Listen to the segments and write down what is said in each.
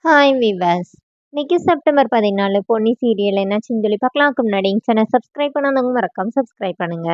Hi viewers. இன்னைக்கு September 14 Ponni serial என்னாச்சுன்னு சொல்லி பார்க்கலாம்க்கு முன்னாடி சேனல் சப்ஸ்கிரைப் பண்ணாதவங்க மறக்காம சப்ஸ்கிரைப் பண்ணுங்க.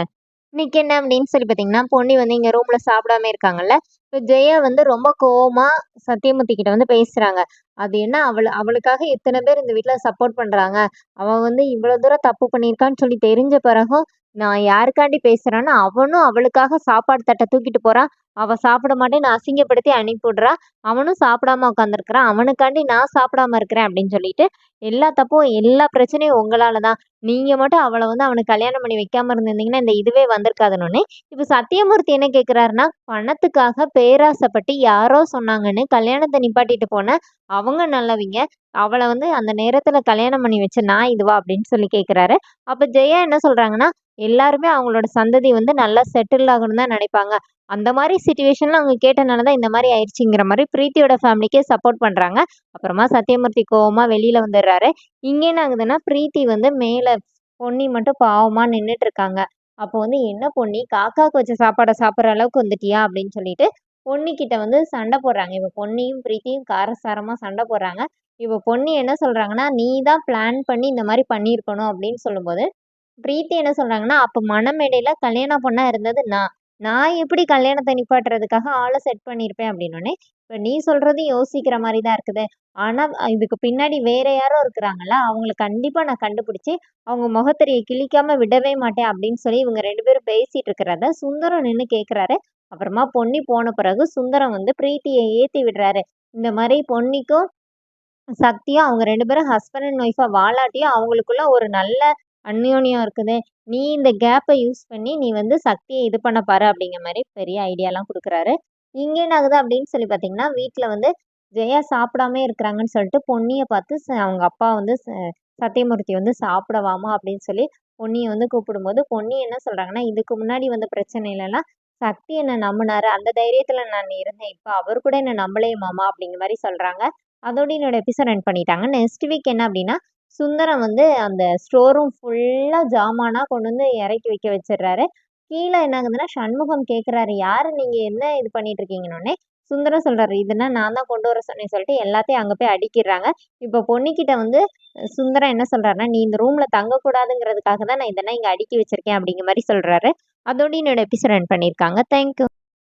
இன்னைக்கு என்ன அப்படின்னு சொல்லி பார்த்தீங்கன்னா, பொன்னி வந்து இங்க ரூம்ல சாப்பிடாம இருக்காங்கல்ல. இப்போ ஜெயா வந்து ரொம்ப கோவமா சத்தியமூர்த்தி கிட்ட வந்து பேசுறாங்க. அது என்ன அவளுக்காக இத்தனை பேர் இந்த வீட்ல சப்போர்ட் பண்றாங்க. அவன் வந்து இவ்வளவு தூரம் தப்பு பண்ணியிருக்கான்னு சொல்லி தெரிஞ்ச பிறகும், நான் யாருக்காண்டி பேசுறேன்னு அவனும் அவளுக்காக சாப்பாடு தட்ட தூக்கிட்டு போறான். அவ சாப்பிட மாட்டேன்னு அசிங்கப்படுத்தி அனுப்பிவிடுறா. அவனும் சாப்பிடாம உட்காந்துருக்கிறான். அவனுக்காண்டி நான் சாப்பிடாம இருக்கிறேன் அப்படின்னு சொல்லிட்டு, எல்லா தப்பும், எல்லா பிரச்சனையும் உங்களால தான். நீங்க மட்டும் அவள வந்து அவனுக்கு கல்யாணம் பண்ணி வைக்காம இருந்திருந்தீங்கன்னா, இந்த இதுவே வந்திருக்காதுன்னோனே, இப்ப சத்தியமூர்த்தி என்ன கேட்கிறாருன்னா, பணத்துக்காக பேராசைப்பட்டு யாரோ சொன்னாங்கன்னு கல்யாணத்த நிப்பாட்டிட்டு போன அவங்க நல்லவிங்க. அவள வந்து அந்த நேரத்துல கல்யாணம் பண்ணி வச்ச நான் இதுவா? அப்படின்னு சொல்லி கேட்கிறாரு. அப்ப ஜெயா என்ன சொல்றாங்கன்னா, எல்லாருமே அவங்களோட சந்ததி வந்து நல்லா செட்டில் ஆகணும்னு தான் நினைப்பாங்க. அந்த மாரி சிச்சுவேஷன்ல அவங்க கேட்டனால தான் இந்த மாரி ஆயிடுச்சுங்கிற மாரி பிரீத்தியோட ஃபேமிலிக்கே சப்போர்ட் பண்றாங்க. அப்புறமா சத்தியமூர்த்தி கோவமா வெளியில வந்துடுறாரு. இங்க என்ன ஆகுதுன்னா, பிரீத்தி வந்து மேல பொன்னி மட்டும் பாவமா நின்னுட்டு இருக்காங்க. அப்போ வந்து "என்ன பொன்னி, காக்காக்கு வச்ச சாப்பாட சாப்பிடுற அளவுக்கு வந்துட்டியா?" அப்படின்னு சொல்லிட்டு பொன்னிக்கிட்ட வந்து சண்டை போடுறாங்க. இவ பொன்னியும், பிரீத்தியும் காரசாரமா சண்டை போடுறாங்க. இவ பொன்னி என்ன சொல்றாங்கன்னா, "நீ தான் பிளான் பண்ணி இந்த மாரி பண்ணியிருக்கணும்." அப்படின்னு சொல்லும்போது, பிரீத்தி என்ன சொல்றாங்கன்னா, "அப்ப மணமேடையில கல்யாண பொண்ணா இருந்தது நான். நான் எப்படி கல்யாணத்த நிப்பாட்டுறதுக்காக ஆள செட் பண்ணியிருப்பேன்." அப்படின்னோனே, "இப்ப நீ சொல்றது யோசிக்கிற மாரி தான் இருக்குது. ஆனா இதுக்கு பின்னாடி வேற யாரோ இருக்கிறாங்கல்ல, அவங்கள கண்டிப்பா நான் கண்டுபிடிச்சு, அவங்க முகத்திரைய கிழிக்காம விடவே மாட்டேன்." அப்படின்னு சொல்லி இவங்க 2 பேரும் பேசிட்டு இருக்கிறத சுந்தரம் நின்னு கேட்கிறாரு. அப்புறமா பொன்னி போன பிறகு சுந்தரம் வந்து பிரீத்திய ஏத்தி விடுறாரு. இந்த மாரி பொன்னிக்கும் சக்தியும் அவங்க 2 பேரும் ஹஸ்பண்ட் அண்ட் ஒய்ஃபா வாழாட்டியும் அவங்களுக்குள்ள ஒரு நல்ல அந்யோன்யம் இருக்குது. நீ இந்த கேப்ப யூஸ் பண்ணி நீ வந்து சக்திய இது பண்ண பாரு அப்படிங்கிற மாரி பெரிய ஐடியாலாம் குடுக்குறாரு. இங்க என்ன ஆகுது அப்படின்னு சொல்லி பார்த்தீங்கன்னா, வீட்ல வந்து ஜெயா சாப்பிடாமயே இருக்கிறாங்கன்னு சொல்லிட்டு பொன்னிய பார்த்து அவங்க அப்பா வந்து சத்தியமூர்த்தி வந்து சாப்பிட வாம்மா அப்படின்னு சொல்லி பொன்னிய வந்து கூப்பிடும்போது, பொன்னி என்ன சொல்றாங்கன்னா, இதுக்கு முன்னாடி வந்த பிரச்சனையிலலாம் சக்தி என்ன நம்புனாரு. அந்த தைரியத்துல நான் இருந்தேன். இப்ப அவரு கூட என்ன நம்பலையே மாமா அப்படிங்கிற மாரி சொல்றாங்க. அதோட என்னோட எபிசோட் எண்ட் பண்ணிட்டாங்க. நெக்ஸ்ட் வீக் என்ன அப்டின்னா, சுந்தரம் வந்து அந்த ஸ்டோர் ரூம் ஃபுல்லா ஜாமானா கொண்டு வந்து எறக்கி வைக்க வச்சுர்றாரு. கீழ என்ன ஆகுதுன்னா, சண்முகம் கேட்குறாரு, "யாரு நீங்க? என்ன இது பண்ணிட்டு இருக்கீங்கன்னோனே?" சுந்தரம் சொல்றாரு, "இதெல்லாம் நான் தான் கொண்டு வர சொன்னேன்னு" சொல்லிட்டு எல்லாத்தையும் அங்க போய் அடுக்கிர்றாங்க. இப்போ பொன்னிக்கிட்ட வந்து சுந்தரம் என்ன சொல்றாருன்னா, "நீ இந்த ரூம்ல தங்கக்கூடாதுங்கிறதுக்காக தான் நான் இதெல்லாம் இங்க அடுக்கி வச்சிருக்கேன்" அப்படிங்கிற மாரி சொல்றாரு. அதோட என்னோட எபிசோட் எண்ட் பண்ணியிருக்காங்க. Thank you.